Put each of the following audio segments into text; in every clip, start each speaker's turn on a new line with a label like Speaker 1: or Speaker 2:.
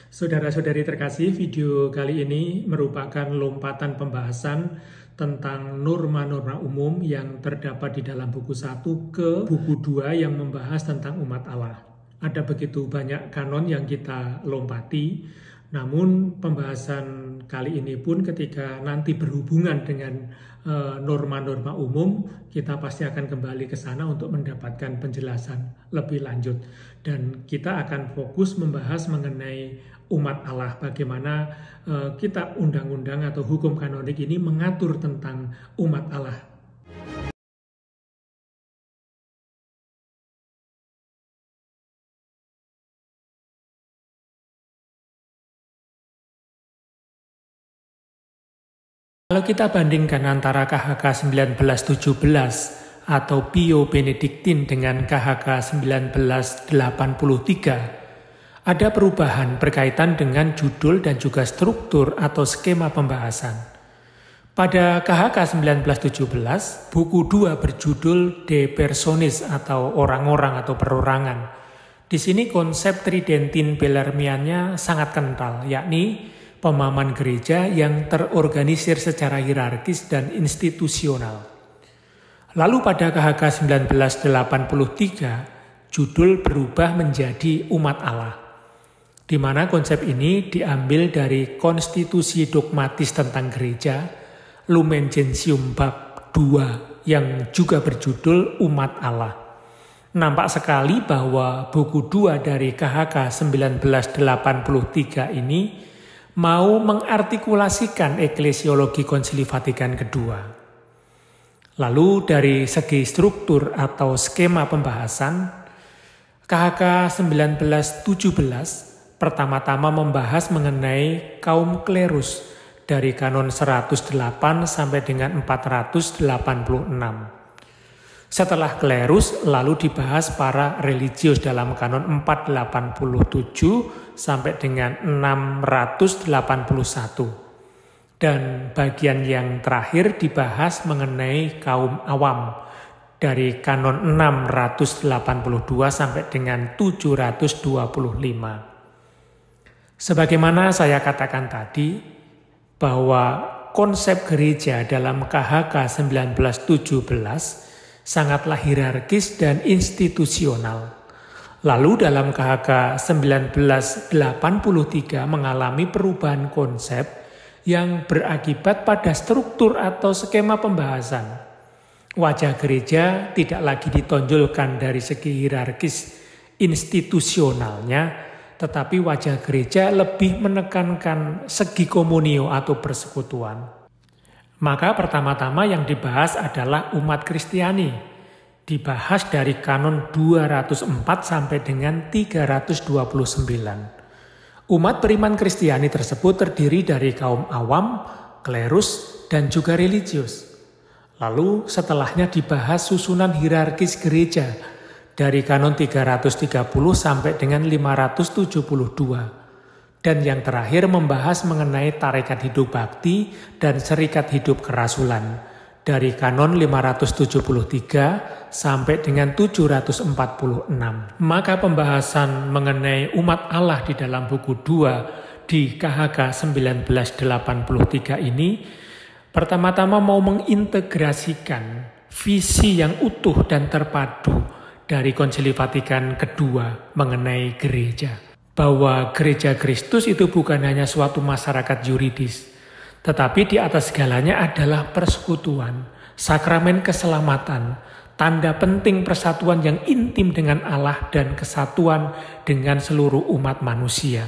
Speaker 1: Saudara-saudari terkasih, video kali ini merupakan lompatan pembahasan tentang norma-norma umum yang terdapat di dalam buku 1 ke buku 2 yang membahas tentang umat Allah. Ada begitu banyak kanon yang kita lompati, namun pembahasan kali ini pun ketika nanti berhubungan dengan norma-norma umum, kita pasti akan kembali ke sana untuk mendapatkan penjelasan lebih lanjut. Dan kita akan fokus membahas mengenai umat Allah, bagaimana kitab undang-undang atau hukum kanonik ini mengatur tentang umat Allah. Kalau kita bandingkan antara KHK 1917 atau Pio Benedictine dengan KHK 1983, ada perubahan berkaitan dengan judul dan juga struktur atau skema pembahasan. Pada KHK 1917, buku 2 berjudul De Personis atau orang-orang atau perorangan. Di sini konsep tridentin Bellarmiannya sangat kental, yakni pemahaman gereja yang terorganisir secara hierarkis dan institusional. Lalu pada KHK 1983, judul berubah menjadi umat Allah, di mana konsep ini diambil dari konstitusi dogmatis tentang gereja, Lumen Gentium bab 2, yang juga berjudul umat Allah. Nampak sekali bahwa buku 2 dari KHK 1983 ini mau mengartikulasikan eklesiologi Konsili Vatikan II. Lalu dari segi struktur atau skema pembahasan, KHK 1917 pertama-tama membahas mengenai kaum klerus dari kanon 108 sampai dengan 486. Setelah klerus, lalu dibahas para religius dalam kanon 487 sampai dengan 681. Dan bagian yang terakhir dibahas mengenai kaum awam dari kanon 682 sampai dengan 725. Sebagaimana saya katakan tadi, bahwa konsep gereja dalam KHK 1917 sangatlah hierarkis dan institusional. Lalu dalam KHK 1983 mengalami perubahan konsep yang berakibat pada struktur atau skema pembahasan. Wajah gereja tidak lagi ditonjolkan dari segi hierarkis institusionalnya, tetapi wajah gereja lebih menekankan segi komunio atau persekutuan. Maka pertama-tama yang dibahas adalah umat Kristiani. Dibahas dari kanon 204 sampai dengan 329. Umat beriman Kristiani tersebut terdiri dari kaum awam, klerus, dan juga religius. Lalu setelahnya dibahas susunan hierarkis gereja dari kanon 330 sampai dengan 572. Dan yang terakhir membahas mengenai tarekat hidup bakti dan serikat hidup kerasulan dari kanon 573 sampai dengan 746. Maka pembahasan mengenai umat Allah di dalam buku 2 di KHK 1983 ini pertama-tama mau mengintegrasikan visi yang utuh dan terpadu dari Konsili Vatikan II mengenai gereja. Bahwa gereja Kristus itu bukan hanya suatu masyarakat yuridis, tetapi di atas segalanya adalah persekutuan, sakramen keselamatan, tanda penting persatuan yang intim dengan Allah dan kesatuan dengan seluruh umat manusia.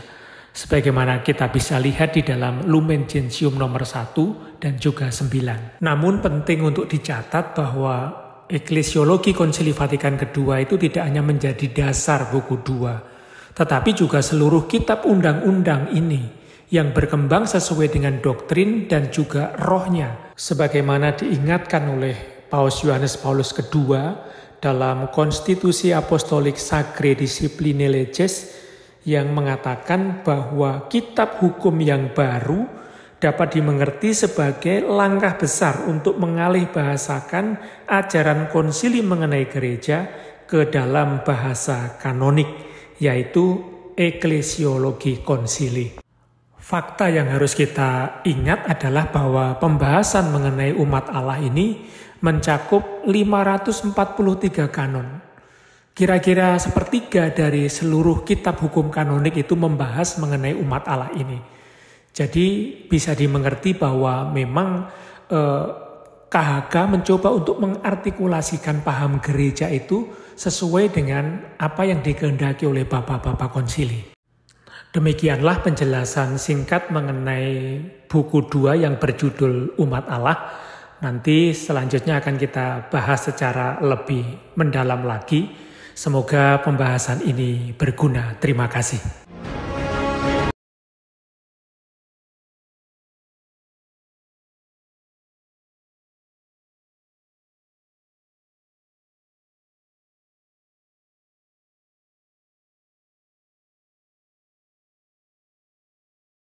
Speaker 1: Sebagaimana kita bisa lihat di dalam Lumen Gentium nomor 1 dan juga 9. Namun penting untuk dicatat bahwa eklesiologi Konsili Vatikan II itu tidak hanya menjadi dasar buku 2, tetapi juga seluruh kitab undang-undang ini yang berkembang sesuai dengan doktrin dan juga rohnya. Sebagaimana diingatkan oleh Paus Yohanes Paulus II dalam Konstitusi Apostolik Sacrae Disciplinae Leges yang mengatakan bahwa kitab hukum yang baru dapat dimengerti sebagai langkah besar untuk mengalih bahasakan ajaran konsili mengenai gereja ke dalam bahasa kanonik, yaitu Eklesiologi Konsili. Fakta yang harus kita ingat adalah bahwa pembahasan mengenai umat Allah ini mencakup 543 kanon. Kira-kira sepertiga dari seluruh kitab hukum kanonik itu membahas mengenai umat Allah ini. Jadi bisa dimengerti bahwa memang KHK mencoba untuk mengartikulasikan paham gereja itu sesuai dengan apa yang dikehendaki oleh Bapak-Bapak Konsili. Demikianlah penjelasan singkat mengenai buku 2 yang berjudul Umat Allah. Nanti selanjutnya akan kita bahas secara lebih mendalam lagi. Semoga pembahasan ini berguna. Terima kasih.